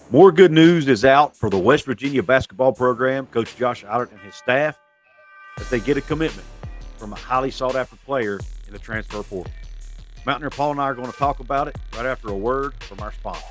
More good news is out for the West Virginia basketball program, Coach Josh Eilert and his staff, as they get a commitment from a highly sought-after player in the transfer portal. Mountaineer Paul and I are going to talk about it right after a word from our sponsor.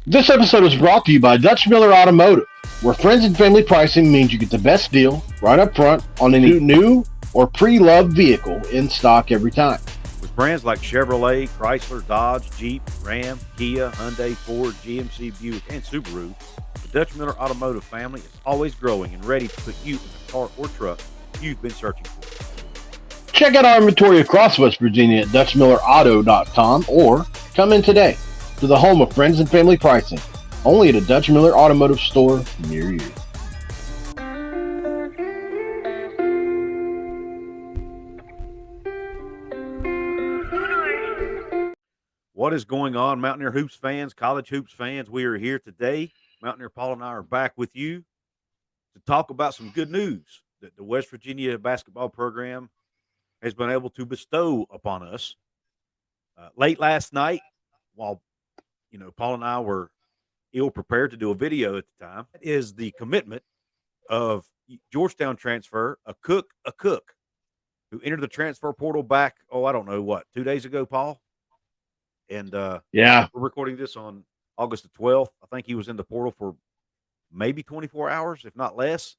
This episode is brought to you by Dutch Miller Automotive, where friends and family pricing means you get the best deal right up front on any new or pre-loved vehicle in stock every time. With brands like Chevrolet, Chrysler, Dodge, Jeep, Ram, Kia, Hyundai, Ford, GMC, Buick, and Subaru, the Dutch Miller Automotive family is always growing and ready to put you in the car or truck you've been searching for. Check out our inventory across West Virginia at DutchMillerAuto.com or come in today to the home of friends and family pricing, only at a Dutch Miller Automotive store near you. What is going on, Mountaineer Hoops fans, college hoops fans? We are here today. Mountaineer Paul and I are back with you to talk about some good news that the West Virginia basketball program has been able to bestow upon us. Late last night, while Paul and I were ill prepared to do a video at the time, is the commitment of Georgetown transfer Akok Akok, who entered the transfer portal back, 2 days ago, Paul? And we're recording this on August the 12th. I think he was in the portal for maybe 24 hours, if not less,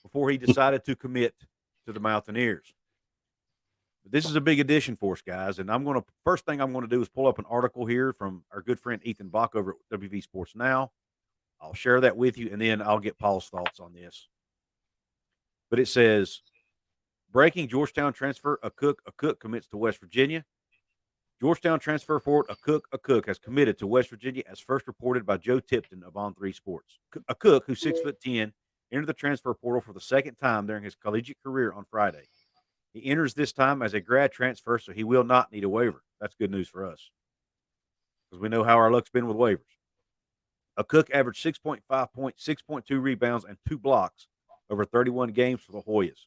before he decided to commit to the Mountaineers. But this is a big addition for us, guys. And first thing I'm going to do is pull up an article here from our good friend Ethan Bach over at WVU Sports Now. I'll share that with you, and then I'll get Paul's thoughts on this. But it says, breaking Georgetown transfer, Akok Akok commits to West Virginia. Georgetown transfer forward Akok Akok has committed to West Virginia as first reported by Joe Tipton of On3 Sports. Akok, who's 6'10", entered the transfer portal for the second time during his collegiate career on Friday. He enters this time as a grad transfer, so he will not need a waiver. That's good news for us because we know how our luck's been with waivers. Akok averaged 6.5 points, 6.2 rebounds, and 2 blocks over 31 games for the Hoyas.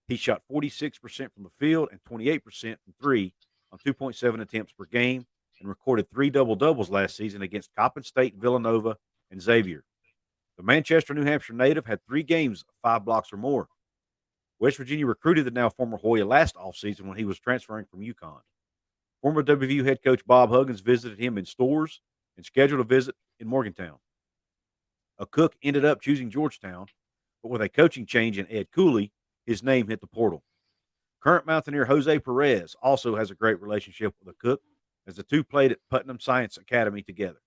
He shot 46% from the field and 28% from three on 2.7 attempts per game and recorded 3 double-doubles last season against Coppin State, Villanova, and Xavier. The Manchester, New Hampshire native had 3 games of 5 blocks or more. West Virginia recruited the now former Hoya last offseason when he was transferring from UConn. Former WVU head coach Bob Huggins visited him in stores and scheduled a visit in Morgantown. Akok ended up choosing Georgetown, but with a coaching change in Ed Cooley, his name hit the portal. Current Mountaineer Jose Perez also has a great relationship with Akok, as the two played at Putnam Science Academy together.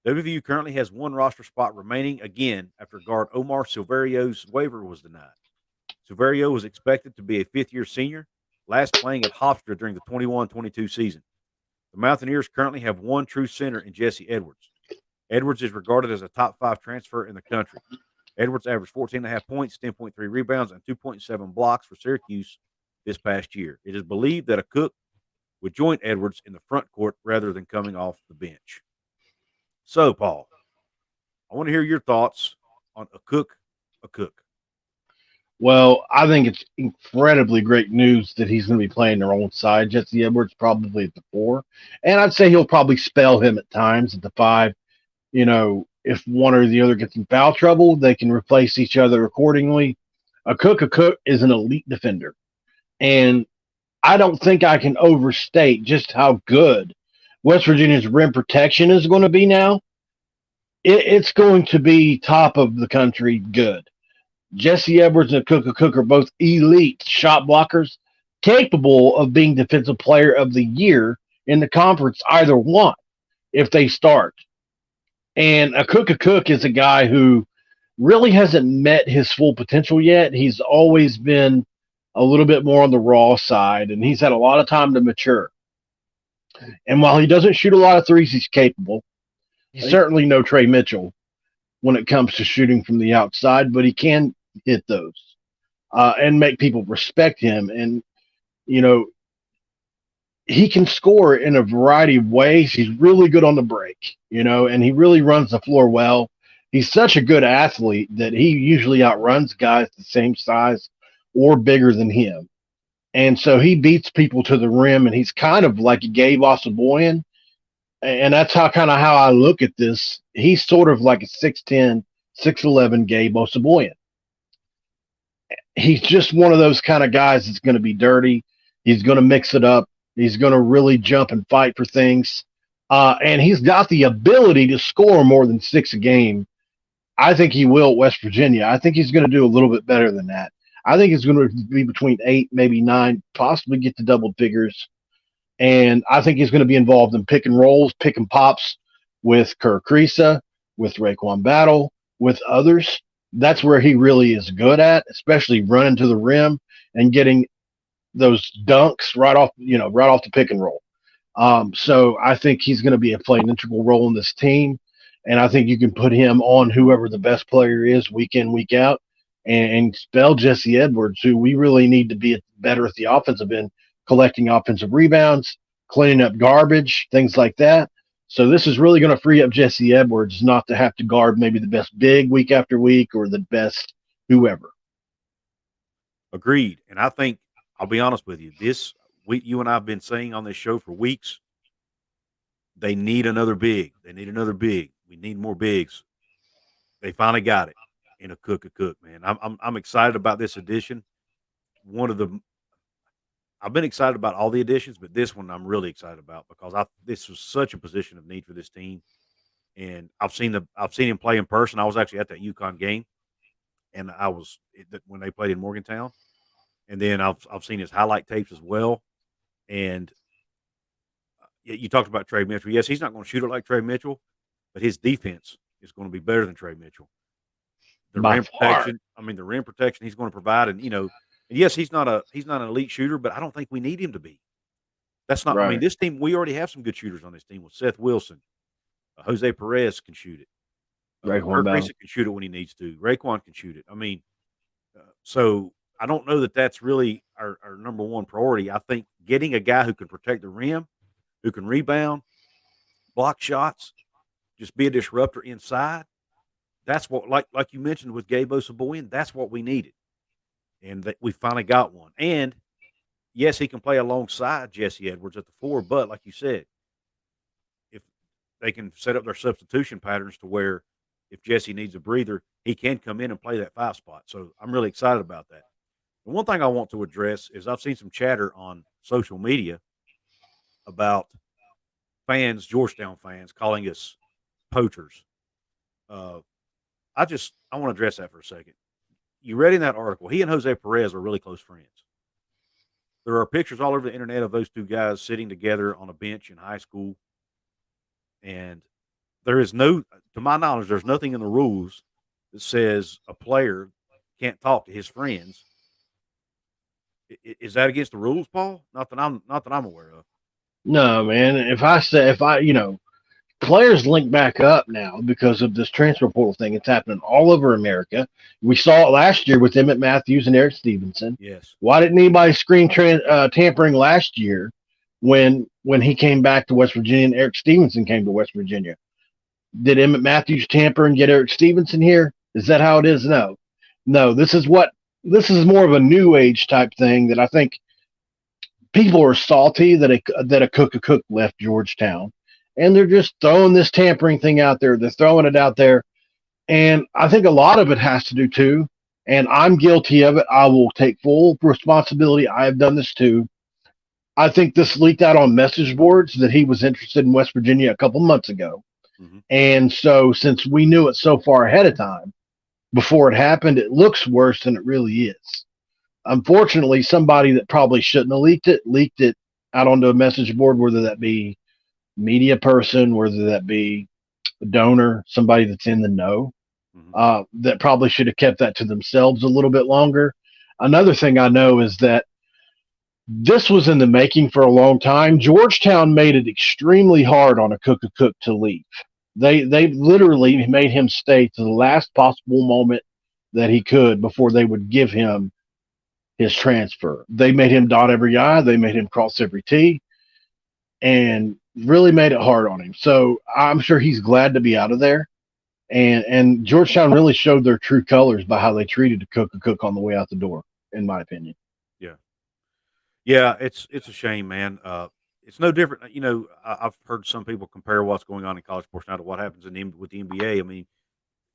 WVU currently has 1 roster spot remaining again after guard Omar Silverio's waiver was denied. Silverio was expected to be a fifth-year senior, last playing at Hofstra during the 21-22 season. The Mountaineers currently have 1 true center in Jesse Edwards. Edwards is regarded as a top 5 transfer in the country. Edwards averaged 14.5 points, 10.3 rebounds, and 2.7 blocks for Syracuse this past year. It is believed that Akok would join Edwards in the front court rather than coming off the bench. So, Paul, I want to hear your thoughts on Akok Akok. Well, I think it's incredibly great news that he's going to be playing their own side. Jesse Edwards probably at the 4. And I'd say he'll probably spell him at times at the 5. If one or the other gets in foul trouble, they can replace each other accordingly. Akok Akok is an elite defender. And I don't think I can overstate just how good West Virginia's rim protection is going to be now. It's going to be top of the country good. Jesse Edwards and Akok Akok are both elite shot blockers, capable of being Defensive Player of the Year in the conference, either one, if they start. And Akok Akok is a guy who really hasn't met his full potential yet. He's always been a little bit more on the raw side, and he's had a lot of time to mature. And while he doesn't shoot a lot of threes, he's capable. He's certainly no Trey Mitchell when it comes to shooting from the outside, but he can hit those and make people respect him. And, he can score in a variety of ways. He's really good on the break, and he really runs the floor well. He's such a good athlete that he usually outruns guys the same size or bigger than him. And so he beats people to the rim, and he's kind of like a Gabe Osaboyan And that's how kind of how I look at this. He's sort of like a 6'10", 6'11" Gabe Osaboyan. He's just one of those kind of guys that's going to be dirty. He's going to mix it up. He's going to really jump and fight for things. And he's got the ability to score more than 6 a game. I think he will at West Virginia. I think he's going to do a little bit better than that. I think it's going to be between 8, maybe 9, possibly get to double figures. And I think he's going to be involved in pick and rolls, pick and pops with Kerr Kriisa, with Raekwon Battle, with others. That's where he really is good at, especially running to the rim and getting those dunks right off the pick and roll. So I think he's going to play an integral role in this team. And I think you can put him on whoever the best player is week in, week out, and spell Jesse Edwards, who we really need to be better at the offensive end, collecting offensive rebounds, cleaning up garbage, things like that. So this is really going to free up Jesse Edwards not to have to guard maybe the best big week after week or the best whoever. Agreed. And I think, I'll be honest with you, you and I have been saying on this show for weeks, they need another big. They need another big. We need more bigs. They finally got it in Akok Akok, man. I'm excited about this addition. I've been excited about all the additions, but this one I'm really excited about because this was such a position of need for this team. And I've seen him play in person. I was actually at that UConn game, and when they played in Morgantown. And then I've seen his highlight tapes as well. And you talked about Trey Mitchell. Yes, he's not going to shoot it like Trey Mitchell, but his defense is going to be better than Trey Mitchell. The rim protection he's going to provide, and yes, he's not an elite shooter, but I don't think we need him to be. That's not. Right. I mean, this team, we already have some good shooters on this team with Seth Wilson, Jose Perez can shoot it. Raekwon can shoot it when he needs to. Raekwon can shoot it. I mean, so I don't know that that's really our number one priority. I think getting a guy who can protect the rim, who can rebound, block shots, just be a disruptor inside. That's what, like you mentioned with Gabe Osaboyan, that's what we needed. And we finally got one. And, yes, he can play alongside Jesse Edwards at the 4, but like you said, if they can set up their substitution patterns to where if Jesse needs a breather, he can come in and play that 5 spot. So I'm really excited about that. And one thing I want to address is I've seen some chatter on social media about Georgetown fans, calling us poachers. I want to address that for a second. You read in that article, he and Jose Perez are really close friends. There are pictures all over the internet of those two guys sitting together on a bench in high school. And there is to my knowledge, there's nothing in the rules that says a player can't talk to his friends. Is that against the rules, Paul? Not that I'm aware of. No, man. Players link back up now because of this transfer portal thing. It's happening all over America. We saw it last year with Emmett Matthews and Eric Stevenson. Yes. Why didn't anybody scream tampering last year when he came back to West Virginia and Eric Stevenson came to West Virginia? Did Emmett Matthews tamper and get Eric Stevenson here? Is that how it is? No. This is more of a new age type thing that I think people are salty that Akok Akok left Georgetown. And they're just throwing this tampering thing out there. They're throwing it out there. And I think a lot of it has to do too, and I'm guilty of it. I will take full responsibility. I have done this too. I think this leaked out on message boards that he was interested in West Virginia a couple months ago. Mm-hmm. And so since we knew it so far ahead of time, before it happened, it looks worse than it really is. Unfortunately, somebody that probably shouldn't have leaked it out onto a message board, whether that be media person, whether that be a donor, somebody that's in the know, that probably should have kept that to themselves a little bit longer. Another thing I know is that this was in the making for a long time. Georgetown made it extremely hard on Akok Akok to leave. They literally made him stay to the last possible moment that he could before they would give him his transfer. They made him dot every I, they made him cross every T, and really made it hard on him. So I'm sure he's glad to be out of there. And Georgetown really showed their true colors by how they treated Akok Akok on the way out the door, in my opinion. Yeah. Yeah, it's a shame, man. it's no different. I've heard some people compare what's going on in college sports now to what happens with the NBA. I mean,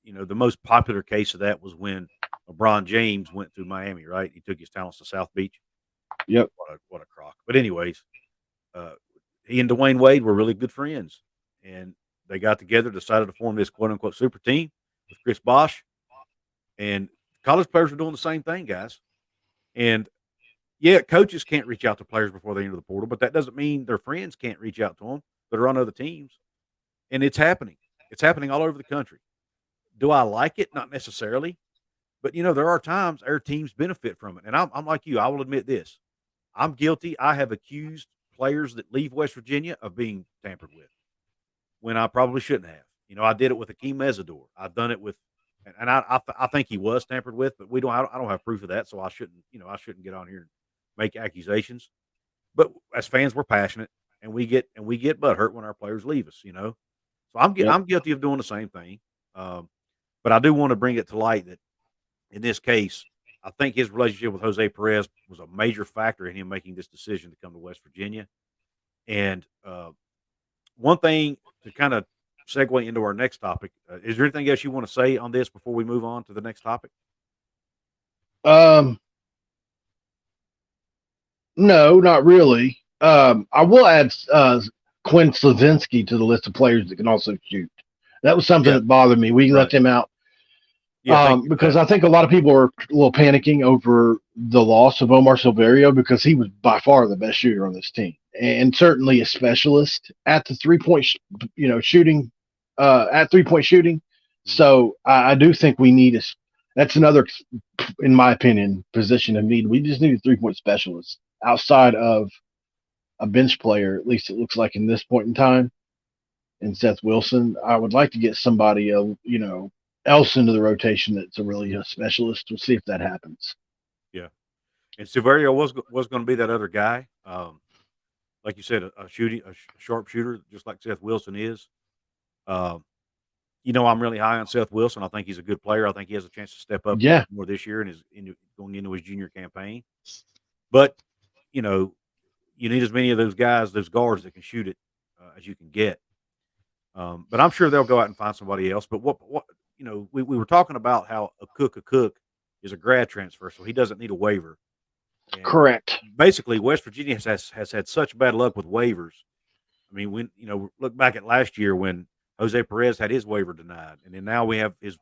the most popular case of that was when LeBron James went through Miami, right? He took his talents to South Beach. Yep. What a crock. But anyways, uh, he and Dwayne Wade were really good friends, and they got together, decided to form this quote unquote super team with Chris Bosh, and college players are doing the same thing, guys. And yeah, coaches can't reach out to players before they enter the portal, but that doesn't mean their friends can't reach out to them that are on other teams. And it's happening. It's happening all over the country. Do I like it? Not necessarily. But, there are times our teams benefit from it. And I'm like you. I will admit this. I'm guilty. I have accused players that leave West Virginia of being tampered with when I probably shouldn't have. I did it with Akeem Mesidor. I've done it with – and I think he was tampered with, but I don't have proof of that, so I shouldn't get on here and make accusations. But as fans, we're passionate, and we get butthurt when our players leave us, So I'm guilty of doing the same thing. But I do want to bring it to light that in this case, I think his relationship with Jose Perez was a major factor in him making this decision to come to West Virginia. And one thing to kind of segue into our next topic, is there anything else you want to say on this before we move on to the next topic? No, not really. I will add Quinn Slavinsky to the list of players that can also shoot. That was something that bothered me. We left him out because I think a lot of people are a little panicking over the loss of Omar Silverio because he was by far the best shooter on this team and certainly a specialist at the 3-point, shooting, at 3-point shooting. So I do think we need that's another, in my opinion, position of need. We just need a 3-point specialist outside of a bench player. At least it looks like in this point in time. And Seth Wilson, I would like to get somebody, else into the rotation that's a specialist. We'll see if that happens. Yeah, and Silverio was going to be that other guy, like you said, a sharp shooter, just like Seth Wilson is. I'm really high on Seth Wilson. I think he's a good player. I think he has a chance to step up more this year and going into his junior campaign. But you need as many of those guys, those guards that can shoot it as you can get. But I'm sure they'll go out and find somebody else. But what we were talking about how Akok is a grad transfer, so he doesn't need a waiver. And correct. Basically, West Virginia has had such bad luck with waivers. I mean, when look back at last year when Jose Perez had his waiver denied, and then now we have his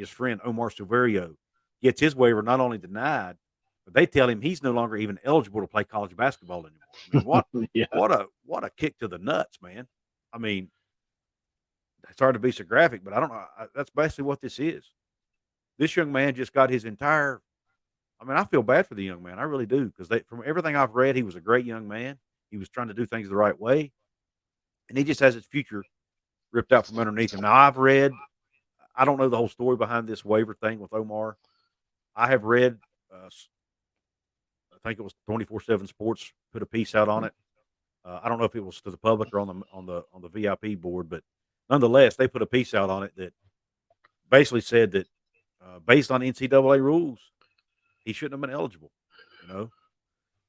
friend Omar Silverio gets his waiver not only denied, but they tell him he's no longer even eligible to play college basketball anymore. I mean, what a kick to the nuts, man. I mean, it's hard to be so graphic, but I don't know. That's basically what this is. This young man just got his entire. I mean, I feel bad for the young man. I really do because from everything I've read, he was a great young man. He was trying to do things the right way, and he just has his future ripped out from underneath him. Now, I don't know the whole story behind this waiver thing with Omar. I have read, I think it was 24/7 Sports put a piece out on it. I don't know if it was to the public or on the VIP board, but nonetheless, they put a piece out on it that basically said that based on NCAA rules, he shouldn't have been eligible.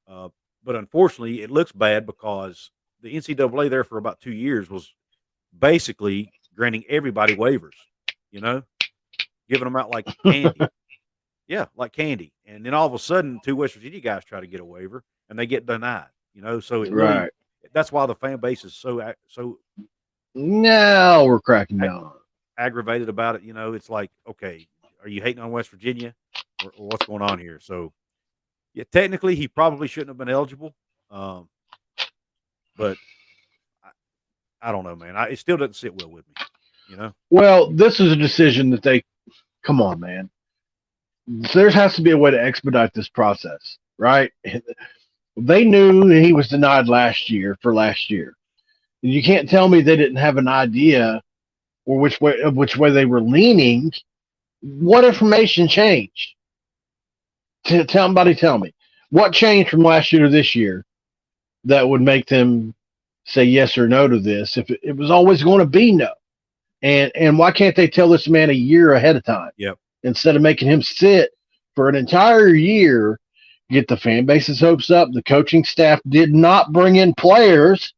But unfortunately, it looks bad because the NCAA there for about 2 years was basically granting everybody waivers, giving them out like candy. Yeah, like candy. And then all of a sudden, 2 West Virginia guys try to get a waiver, and they get denied, So it really, that's why the fan base is so now we're cracking down. Aggravated about it. It's like, okay, are you hating on West Virginia or what's going on here? So, yeah, technically he probably shouldn't have been eligible. But I don't know, man. It still doesn't sit well with me, Well, this is a decision that come on, man. There has to be a way to expedite this process, right? They knew he was denied last year. You can't tell me they didn't have an idea or which way they were leaning. What information changed? Tell me what changed from last year to this year that would make them say yes or no to this if it was always going to be no. And why can't they tell this man a year ahead of time? Yep. Instead of making him sit for an entire year get the fan base's hopes up. The coaching staff did not bring in players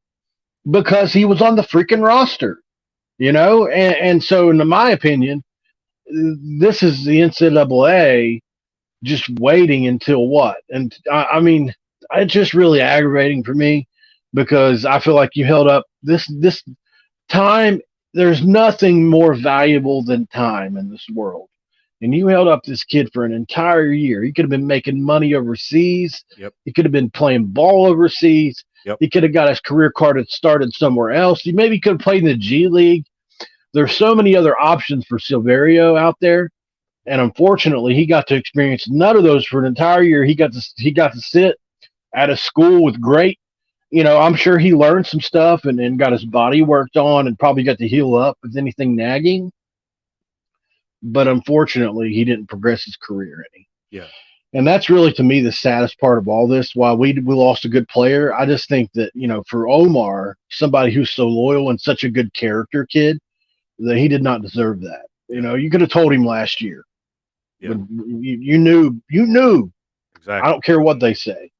because he was on the freaking roster, and so in my opinion, this is the NCAA just waiting until what? And I mean, it's just really aggravating for me because I feel like you held up this time. There's nothing more valuable than time in this world. And you held up this kid for an entire year. He could have been making money overseas. Yep. He could have been playing ball overseas. Yep. He could have got his career card started somewhere else. He maybe could have played in the G League. There's so many other options for Silverio out there. And unfortunately, he got to experience none of those for an entire year. He got to sit at a school with great, I'm sure he learned some stuff and got his body worked on and probably got to heal up with anything nagging. But unfortunately, he didn't progress his career any. Yeah. And that's really, to me, the saddest part of all this. While we lost a good player, I just think that, for Omar, somebody who's so loyal and such a good character kid, that he did not deserve that. You could have told him last year. Yeah. You knew. Exactly. I don't care what they say.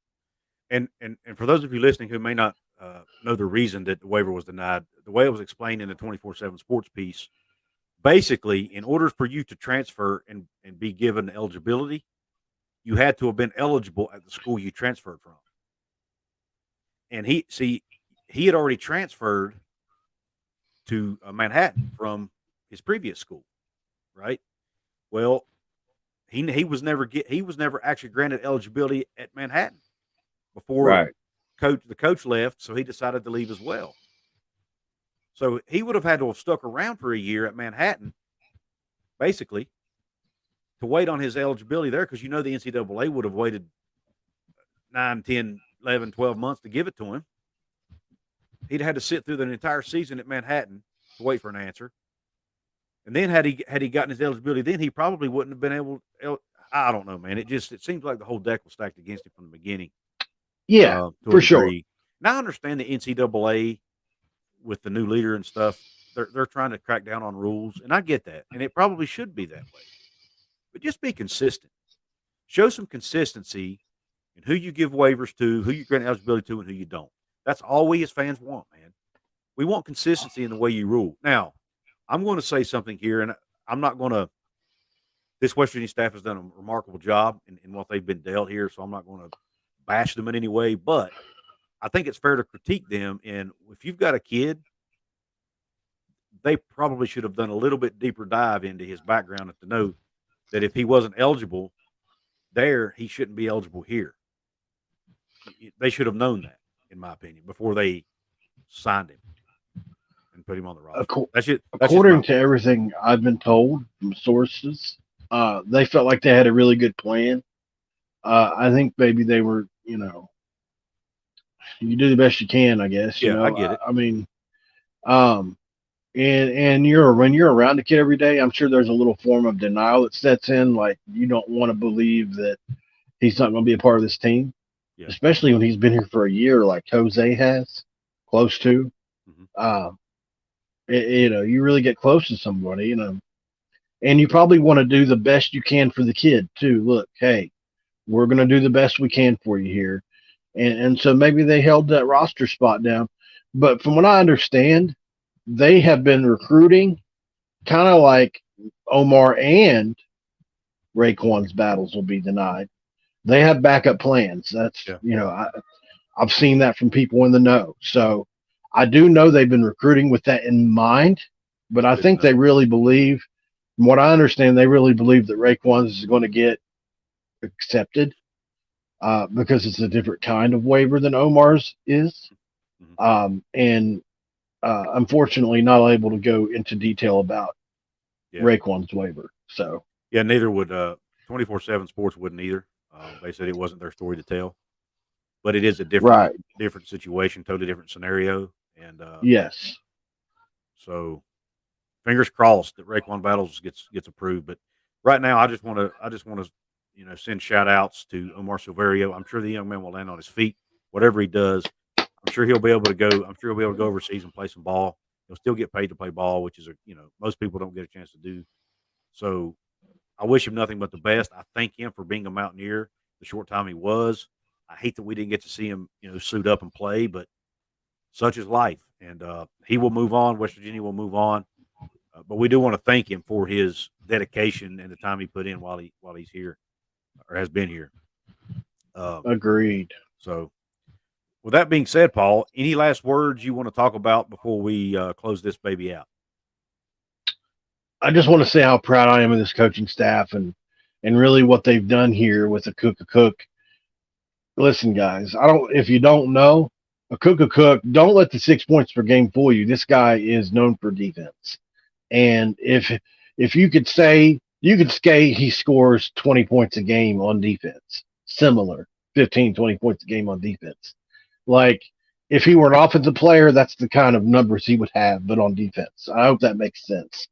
And for those of you listening who may not know the reason that the waiver was denied, the way it was explained in the 24/7 Sports piece, basically, in order for you to transfer and be given eligibility, you had to have been eligible at the school you transferred from. And he had already transferred to Manhattan from his previous school, right? Well, he was never actually granted eligibility at Manhattan before the coach left, so he decided to leave as well. So he would have had to have stuck around for a year at Manhattan, basically, to wait on his eligibility there, because the NCAA would have waited 9, 10, 11, 12 months to give it to him. He'd had to sit through the entire season at Manhattan to wait for an answer. And then had he gotten his eligibility, then he probably wouldn't have been able. I don't know, man. It seems like the whole deck was stacked against him from the beginning. Yeah, for sure. Now I understand the NCAA with the new leader and stuff. They're trying to crack down on rules, and I get that, and it probably should be that way. But just be consistent. Show some consistency in who you give waivers to, who you grant eligibility to, and who you don't. That's all we as fans want, man. We want consistency in the way you rule. Now, I'm going to say something here, and I'm not going to – this West Virginia staff has done a remarkable job in what they've been dealt here, so I'm not going to bash them in any way. But I think it's fair to critique them. And if you've got a kid, they probably should have done a little bit deeper dive into his background to know that if he wasn't eligible there, he shouldn't be eligible here. They should have known that, in my opinion, before they signed him and put him on the roster. According to everything I've been told from sources, they felt like they had a really good plan. I think maybe they were, you do the best you can, I guess. Yeah, I get it. I mean, and when you're around a kid every day, I'm sure there's a little form of denial that sets in. Like, you don't want to believe that he's not going to be a part of this team, especially when he's been here for a year, like Jose has, close to. Mm-hmm. You really get close to somebody, and you probably want to do the best you can for the kid too. Look, hey, we're going to do the best we can for you here. And so maybe they held that roster spot down. But from what I understand, they have been recruiting kind of like Omar and Raekwon's battles will be denied. They have backup plans. That's, I've seen that from people in the know. So I do know they've been recruiting with that in mind, but I think they really believe, from what I understand, they really believe that Raekwon is going to get accepted because it's a different kind of waiver than Omar's is. And unfortunately not able to go into detail about Raekwon's waiver. So neither would 24/7 Sports wouldn't either. They said it wasn't their story to tell, but it is a different situation, totally different scenario. And yes, so fingers crossed that Raekwon Battles gets approved. But right now, I just want to send shout outs to Omar Silverio. I'm sure the young man will land on his feet, whatever he does. I'm sure he'll be able to go. I'm sure he'll be able to go overseas and play some ball. He'll still get paid to play ball, which is most people don't get a chance to do. So I wish him nothing but the best. I thank him for being a Mountaineer. the short time he was. I hate that we didn't get to see him, suit up and play, but such is life. And he will move on. West Virginia will move on. But we do want to thank him for his dedication and the time he put in while he's here or has been here. Agreed. So, with that being said, Paul, any last words you want to talk about before we close this baby out? I just want to say how proud I am of this coaching staff and really what they've done here with Akok Akok. Listen, guys, I don't. If you don't know, Akok Akok, don't let the 6 points per game fool you. This guy is known for defense, and if you could say he scores 20 points a game on defense, similar 15, 20 points a game on defense. Like if he were an offensive player, that's the kind of numbers he would have, but on defense. I hope that makes sense.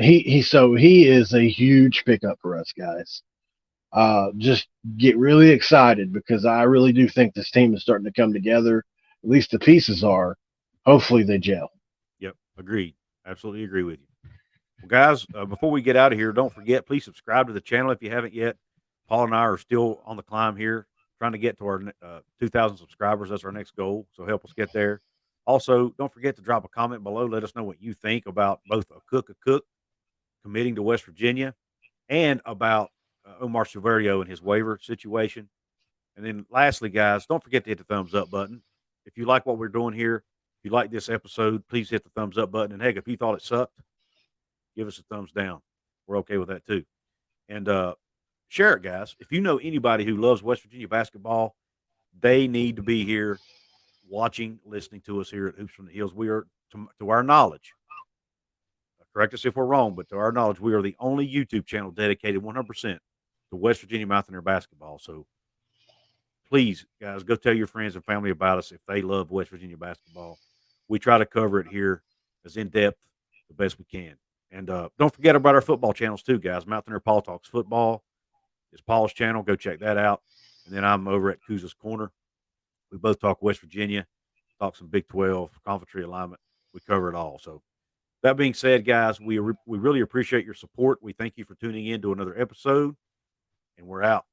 He is a huge pickup for us guys. Just get really excited because I really do think this team is starting to come together. At least the pieces are. Hopefully they gel. Yep, agreed. Absolutely agree with you. Well, guys, before we get out of here, don't forget, please subscribe to the channel if you haven't yet. Paul and I are still on the climb here, trying to get to our 2,000 subscribers. That's our next goal, so help us get there. Also, don't forget to drop a comment below. Let us know what you think about both Akok Akok committing to West Virginia and about Omar Silverio and his waiver situation. And then lastly, guys, don't forget to hit the thumbs up button. If you like what we're doing here, if you like this episode, please hit the thumbs up button. And heck, if you thought it sucked, give us a thumbs down. We're okay with that too. And share it, guys. If you know anybody who loves West Virginia basketball, they need to be here watching, listening to us here at Hoops from the Hills. We are, to our knowledge, correct us if we're wrong, but to our knowledge, we are the only YouTube channel dedicated 100% to West Virginia Mountaineer basketball. So please, guys, go tell your friends and family about us if they love West Virginia basketball. We try to cover it here as in depth the best we can. And don't forget about our football channels too, guys. Mountaineer Paul Talks Football is Paul's channel. Go check that out. And then I'm over at Kuz's Corner. We both talk West Virginia, talk some Big 12, conference realignment. We cover it all. So that being said, guys, we really appreciate your support. We thank you for tuning in to another episode, and we're out.